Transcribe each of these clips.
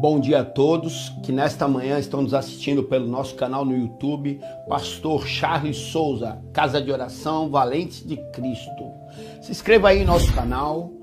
bom dia a todos que nesta manhã estão nos assistindo pelo nosso canal no YouTube, Pastor Charles Souza, Casa de Oração Valentes de Cristo. Se inscreva aí no nosso canal,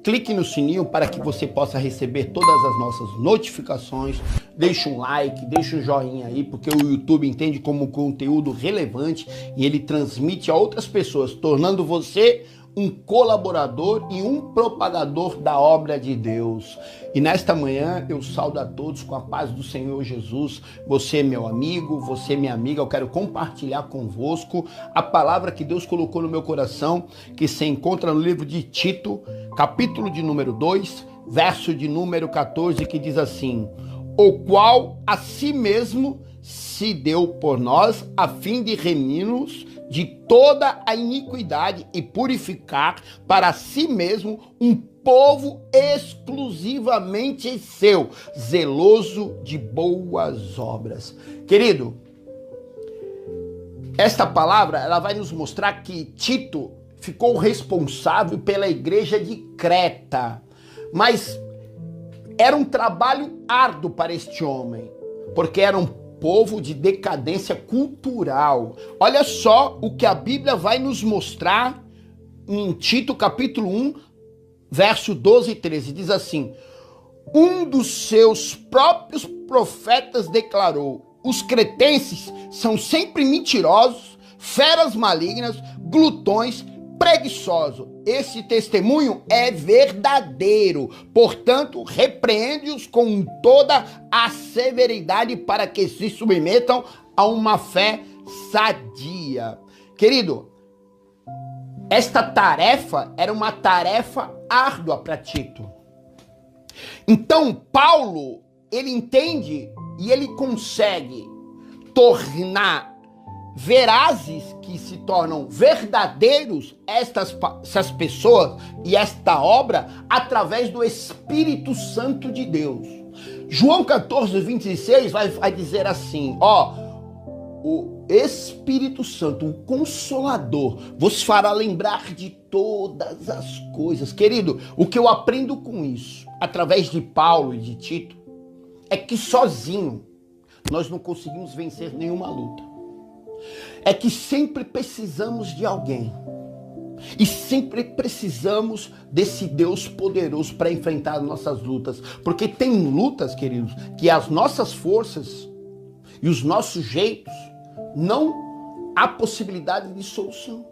clique no sininho para que você possa receber todas as nossas notificações, deixe um like, deixe um joinha aí, porque o YouTube entende como conteúdo relevante e ele transmite a outras pessoas, tornando você um colaborador e um propagador da obra de Deus. E nesta manhã eu saúdo a todos com a paz do Senhor Jesus. Você, meu amigo, você, minha amiga, eu quero compartilhar convosco a palavra que Deus colocou no meu coração, que se encontra no livro de Tito, capítulo de número 2, verso de número 14, que diz assim: o qual a si mesmo se deu por nós, a fim de remir-nos de toda a iniquidade e purificar para si mesmo um povo exclusivamente seu, zeloso de boas obras. Querido, esta palavra ela vai nos mostrar que Tito ficou responsável pela igreja de Creta, mas era um trabalho árduo para este homem, porque era um povo de decadência cultural. Olha só o que a Bíblia vai nos mostrar em Tito capítulo 1, verso 12 e 13. Diz assim: um dos seus próprios profetas declarou: os cretenses são sempre mentirosos, feras malignas, glutões, preguiçosos. Esse testemunho é verdadeiro, portanto, repreende-os com toda a severidade para que se submetam a uma fé sadia. Querido, esta tarefa era uma tarefa árdua para Tito. Então, Paulo, ele entende e ele consegue tornar verazes, que se tornam verdadeiros essas pessoas e esta obra através do Espírito Santo de Deus. João 14, 26 vai dizer assim, o Espírito Santo, o Consolador, vos fará lembrar de todas as coisas. Querido, o que eu aprendo com isso, através de Paulo e de Tito, é que sozinho nós não conseguimos vencer nenhuma luta. É que sempre precisamos de alguém. E sempre precisamos desse Deus poderoso para enfrentar nossas lutas. Porque tem lutas, queridos, que as nossas forças e os nossos jeitos não há possibilidade de solução.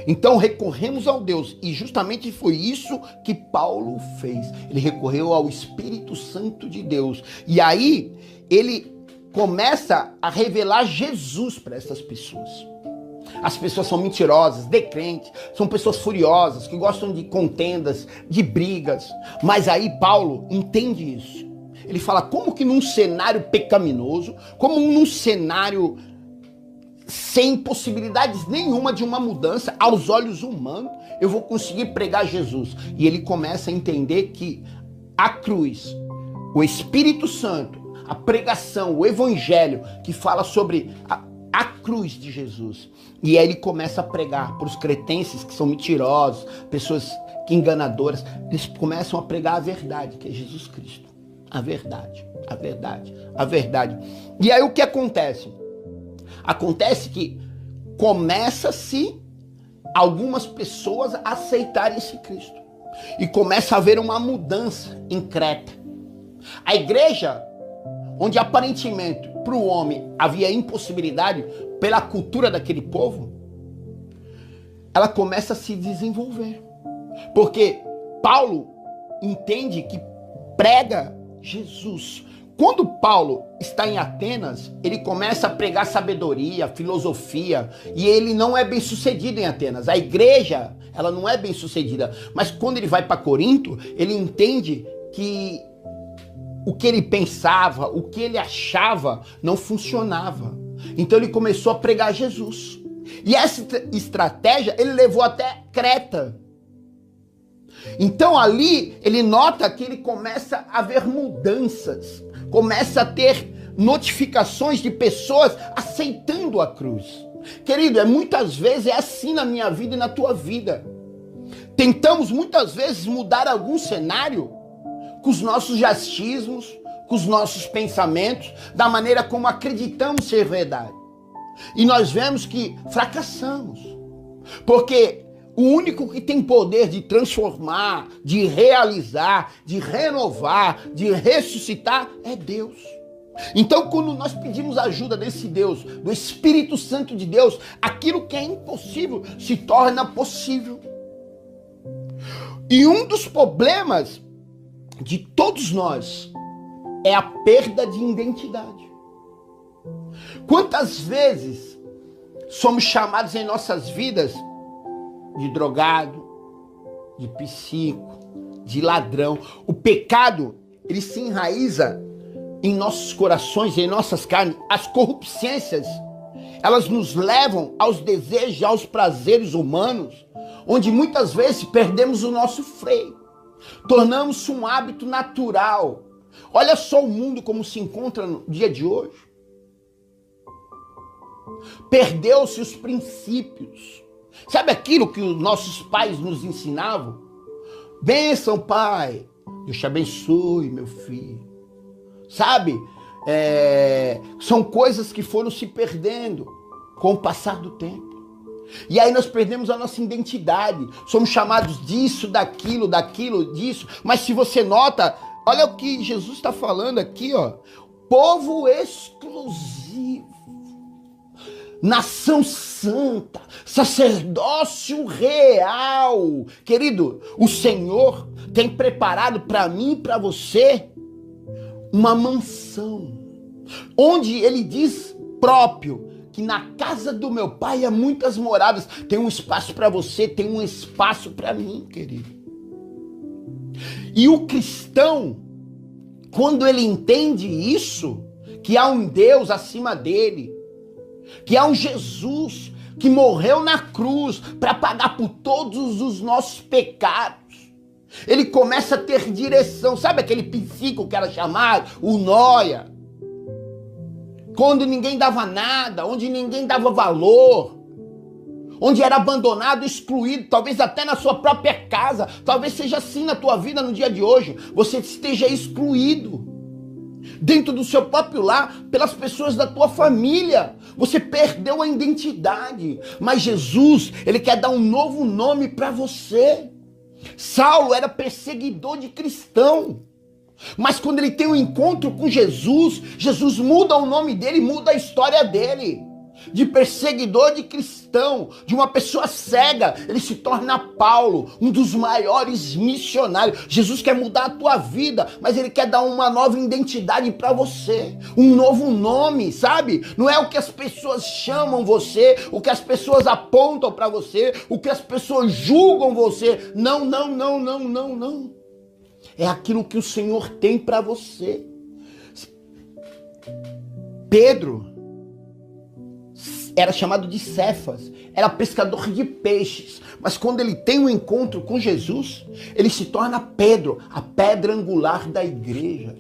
Então recorremos ao Deus. E justamente foi isso que Paulo fez. Ele recorreu ao Espírito Santo de Deus. E aí ele começa a revelar Jesus para essas pessoas. As pessoas são mentirosas, decrentes, são pessoas furiosas, que gostam de contendas, de brigas. Mas aí Paulo entende isso. Ele fala, como que num cenário pecaminoso, como num cenário sem possibilidades nenhuma de uma mudança, aos olhos humanos, eu vou conseguir pregar Jesus. E ele começa a entender que a cruz, o Espírito Santo, a pregação, o evangelho que fala sobre a cruz de Jesus. E aí ele começa a pregar para os cretenses que são mentirosos, pessoas que enganadoras. Eles começam a pregar a verdade, que é Jesus Cristo. A verdade, a verdade, a verdade. E aí o que acontece? Acontece que começa-se algumas pessoas a aceitarem esse Cristo. E começa a haver uma mudança em Creta. A igreja, onde aparentemente para o homem havia impossibilidade pela cultura daquele povo, ela começa a se desenvolver. Porque Paulo entende que prega Jesus. Quando Paulo está em Atenas, ele começa a pregar sabedoria, filosofia, e ele não é bem sucedido em Atenas. A igreja, ela não é bem sucedida. Mas quando ele vai para Corinto, ele entende que o que ele pensava, o que ele achava, não funcionava. Então ele começou a pregar Jesus. E essa estratégia ele levou até Creta. Então ali ele nota que ele começa a ver mudanças. Começa a ter notificações de pessoas aceitando a cruz. Querido, muitas vezes é assim na minha vida e na tua vida. Tentamos muitas vezes mudar algum cenário com os nossos achismos, com os nossos pensamentos, da maneira como acreditamos ser verdade. E nós vemos que fracassamos. Porque o único que tem poder de transformar, de realizar, de renovar, de ressuscitar é Deus. Então, quando nós pedimos ajuda desse Deus, do Espírito Santo de Deus, aquilo que é impossível se torna possível. E um dos problemas de todos nós é a perda de identidade. Quantas vezes somos chamados em nossas vidas de drogado, de psíquico, de ladrão? O pecado, ele se enraiza em nossos corações, em nossas carnes. As corrupçências, elas nos levam aos desejos, aos prazeres humanos, onde muitas vezes perdemos o nosso freio. Tornamos-se um hábito natural. Olha só o mundo como se encontra no dia de hoje. Perdeu-se os princípios. Sabe aquilo que os nossos pais nos ensinavam? Bênção, pai. Deus te abençoe, meu filho. Sabe? São coisas que foram se perdendo com o passar do tempo. E aí nós perdemos a nossa identidade. Somos chamados disso, daquilo, disso. Mas se você nota, olha o que Jesus está falando aqui, ó. Povo exclusivo, nação santa, sacerdócio real. Querido, o Senhor tem preparado para mim e para você uma mansão, onde ele diz próprio que na casa do meu pai há muitas moradas. Tem um espaço para você, tem um espaço para mim, querido. E o cristão, quando ele entende isso, que há um Deus acima dele, que há um Jesus que morreu na cruz para pagar por todos os nossos pecados, ele começa a ter direção. Sabe aquele psíquico que era chamado o nóia? Quando ninguém dava nada, onde ninguém dava valor, onde era abandonado, excluído, talvez até na sua própria casa. Talvez seja assim na tua vida no dia de hoje. Você esteja excluído dentro do seu próprio lar, pelas pessoas da tua família. Você perdeu a identidade. Mas Jesus, ele quer dar um novo nome para você. Saulo era perseguidor de cristão. Mas quando ele tem um encontro com Jesus, Jesus muda o nome dele, muda a história dele. De perseguidor de cristão, de uma pessoa cega, ele se torna Paulo, um dos maiores missionários. Jesus quer mudar a tua vida, mas ele quer dar uma nova identidade para você, um novo nome, sabe? Não é o que as pessoas chamam você, o que as pessoas apontam para você, o que as pessoas julgam você. Não, não, não, não, não, não. É aquilo que o Senhor tem para você. Pedro era chamado de Cefas, era pescador de peixes, mas quando ele tem um encontro com Jesus, ele se torna Pedro, a pedra angular da igreja.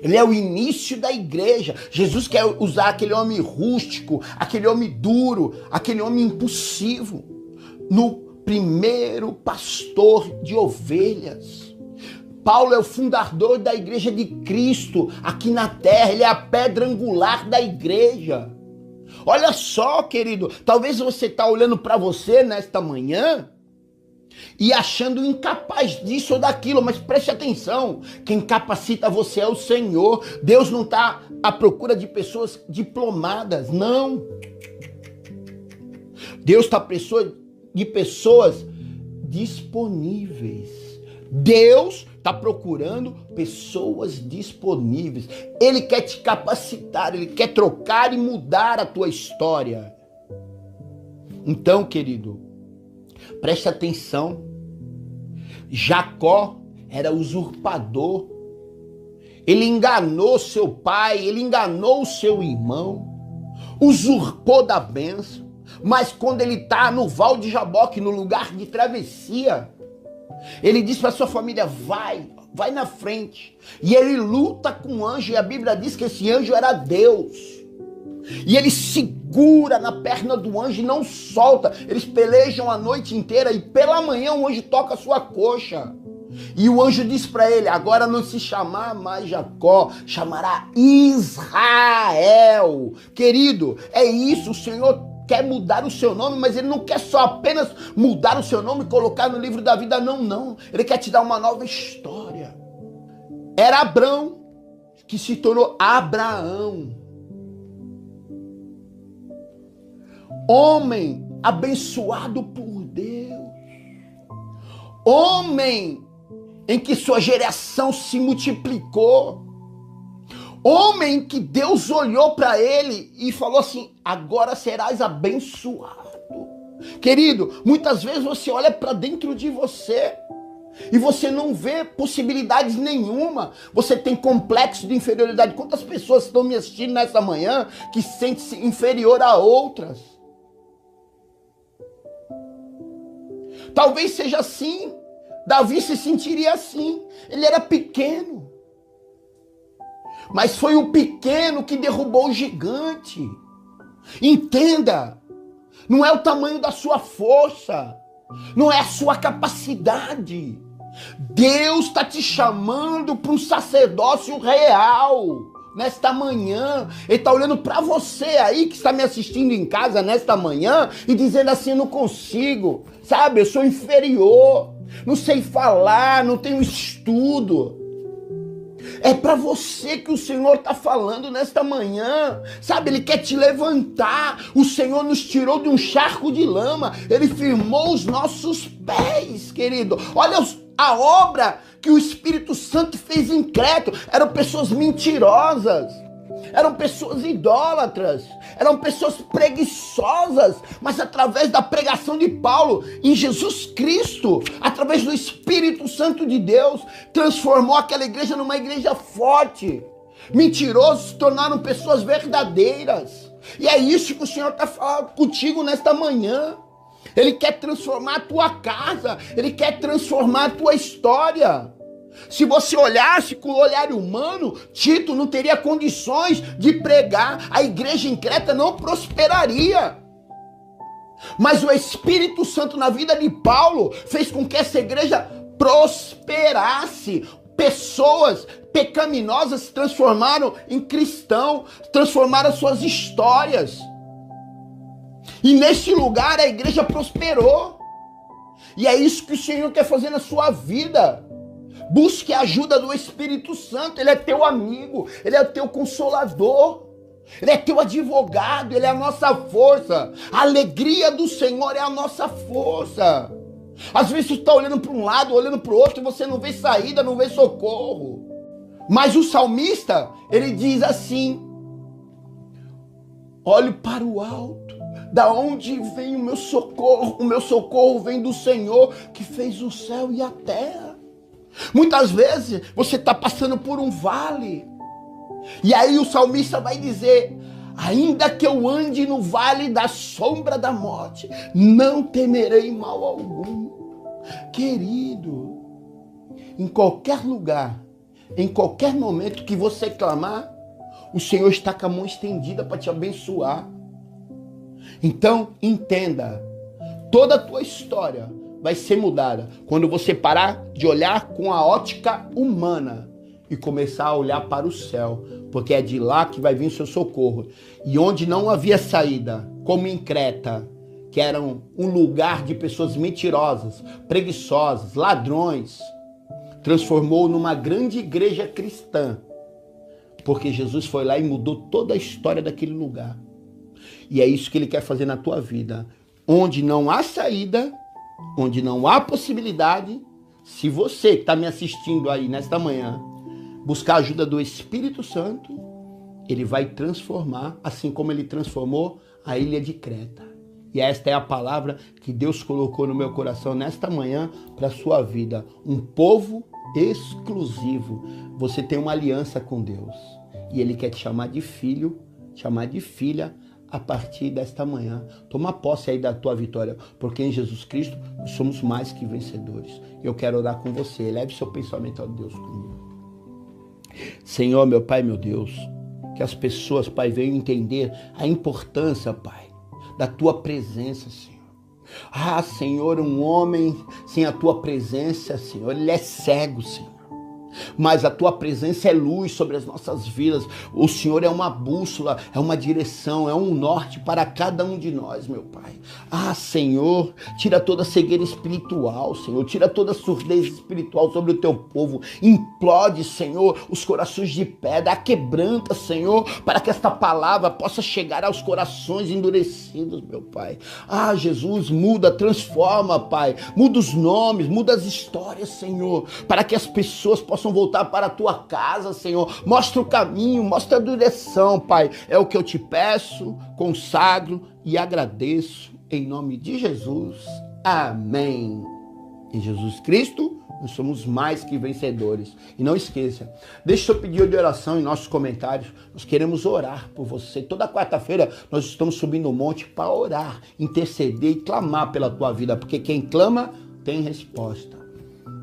Ele é o início da igreja. Jesus quer usar aquele homem rústico, aquele homem duro, aquele homem impulsivo, no primeiro pastor de ovelhas. Paulo é o fundador da igreja de Cristo aqui na terra, ele é a pedra angular da igreja. Olha só, querido, talvez você está olhando para você nesta manhã e achando incapaz disso ou daquilo, mas preste atenção, quem capacita você é o Senhor. Deus não está à procura de pessoas diplomadas, não. Deus está à procura de pessoas disponíveis. Deus está procurando pessoas disponíveis. Ele quer te capacitar, ele quer trocar e mudar a tua história. Então, querido, preste atenção. Jacó era usurpador. Ele enganou seu pai, ele enganou seu irmão, usurpou da bênção. Mas quando ele está no Val de Jaboque, no lugar de travessia, ele diz para sua família, vai na frente. E ele luta com o anjo, e a Bíblia diz que esse anjo era Deus. E ele segura na perna do anjo e não solta. Eles pelejam a noite inteira e pela manhã o anjo toca a sua coxa. E o anjo diz para ele, agora não se chamar mais Jacó, chamará Israel. Querido, é isso, o Senhor quer mudar o seu nome, mas ele não quer só apenas mudar o seu nome e colocar no livro da vida, não. Ele quer te dar uma nova história. Era Abrão que se tornou Abraão. Homem abençoado por Deus. Homem em que sua geração se multiplicou. Homem que Deus olhou para ele e falou assim, agora serás abençoado. Querido, muitas vezes você olha para dentro de você e você não vê possibilidades nenhuma. Você tem complexo de inferioridade. Quantas pessoas estão me assistindo nessa manhã que sentem-se inferior a outras? Talvez seja assim. Davi se sentiria assim. Ele era pequeno. Mas foi o pequeno que derrubou o gigante. Entenda. Não é o tamanho da sua força. Não é a sua capacidade. Deus está te chamando para um sacerdócio real. Nesta manhã, ele está olhando para você aí que está me assistindo em casa nesta manhã e dizendo assim, não consigo, sabe, eu sou inferior, não sei falar, não tenho estudo. É para você que o Senhor está falando nesta manhã, sabe, ele quer te levantar. O Senhor nos tirou de um charco de lama, ele firmou os nossos pés, querido. Olha a obra que o Espírito Santo fez em Creta. Eram pessoas mentirosas, eram pessoas idólatras, eram pessoas preguiçosas, mas através da pregação de Paulo em Jesus Cristo, através do Espírito Santo de Deus, transformou aquela igreja numa igreja forte. Mentirosos se tornaram pessoas verdadeiras. E é isso que o Senhor está falando contigo nesta manhã. Ele quer transformar a tua casa, ele quer transformar a tua história. Se você olhasse com o olhar humano, Tito não teria condições de pregar, a igreja em Creta não prosperaria. Mas o Espírito Santo na vida de Paulo fez com que essa igreja prosperasse. Pessoas pecaminosas se transformaram em cristãos, transformaram suas histórias. E neste lugar a igreja prosperou. E é isso que o Senhor quer fazer na sua vida. Busque a ajuda do Espírito Santo. Ele é teu amigo, ele é teu consolador, ele é teu advogado, ele é a nossa força. A alegria do Senhor é a nossa força. Às vezes você está olhando para um lado, olhando para o outro, e você não vê saída, não vê socorro. Mas o salmista, ele diz assim, olho para o alto. Da onde vem o meu socorro? O meu socorro vem do Senhor que fez o céu e a terra. Muitas vezes você está passando por um vale. E aí o salmista vai dizer, ainda que eu ande no vale da sombra da morte, não temerei mal algum. Querido, em qualquer lugar, em qualquer momento que você clamar, o Senhor está com a mão estendida para te abençoar. Então, entenda, toda a tua história vai ser mudada quando você parar de olhar com a ótica humana e começar a olhar para o céu, porque é de lá que vai vir o seu socorro. E onde não havia saída, como em Creta, que era um lugar de pessoas mentirosas, preguiçosas, ladrões, transformou numa grande igreja cristã, porque Jesus foi lá e mudou toda a história daquele lugar. E é isso que ele quer fazer na tua vida. Onde não há saída, onde não há possibilidade, se você que está me assistindo aí nesta manhã, buscar a ajuda do Espírito Santo, ele vai transformar, assim como ele transformou a ilha de Creta. E esta é a palavra que Deus colocou no meu coração nesta manhã para a sua vida. Um povo exclusivo. Você tem uma aliança com Deus. E ele quer te chamar de filho, chamar de filha, a partir desta manhã. Toma posse aí da tua vitória, porque em Jesus Cristo nós somos mais que vencedores. Eu quero orar com você. Leve seu pensamento a Deus comigo. Senhor, meu Pai, meu Deus, que as pessoas, Pai, venham entender a importância, Pai, da tua presença, Senhor. Ah, Senhor, um homem sem a tua presença, Senhor, ele é cego, Senhor. Mas a tua presença é luz sobre as nossas vidas. O Senhor é uma bússola, é uma direção, é um norte para cada um de nós, meu Pai. Ah, Senhor, tira toda a cegueira espiritual, Senhor. Tira toda a surdez espiritual sobre o teu povo. Implode, Senhor, os corações de pedra. Quebranta, Senhor, para que esta palavra possa chegar aos corações endurecidos, meu Pai. Ah, Jesus, muda, transforma, Pai. Muda os nomes, muda as histórias, Senhor, para que as pessoas possam voltar para a tua casa, Senhor. Mostra o caminho, mostra a direção, Pai. É o que eu te peço, consagro e agradeço em nome de Jesus. Amém. Em Jesus Cristo, nós somos mais que vencedores. E não esqueça, deixe seu pedido de oração em nossos comentários. Nós queremos orar por você. Toda quarta-feira nós estamos subindo o monte para orar, interceder e clamar pela tua vida, porque quem clama tem resposta.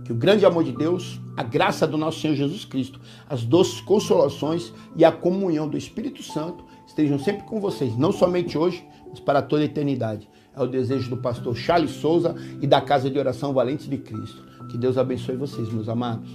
Que o grande amor de Deus, a graça do nosso Senhor Jesus Cristo, as doces consolações e a comunhão do Espírito Santo estejam sempre com vocês, não somente hoje, mas para toda a eternidade. É o desejo do pastor Charles Souza e da Casa de Oração Valentes de Cristo. Que Deus abençoe vocês, meus amados.